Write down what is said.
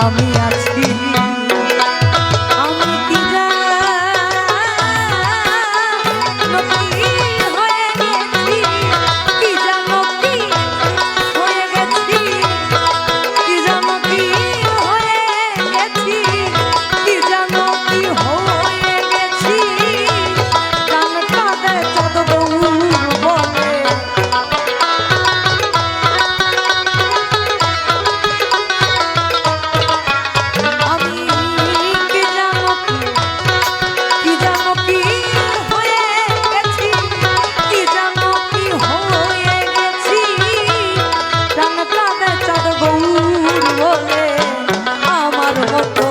আমি আছি আমি কি জানো কি হয়ে গেছি কি জানো কি হয়ে গেছি কি জানো কি হয়ে গেছি কি জানো কি হয়ে গেছি কান কাঁদে চাঁদ গৌর বলে আমার মতো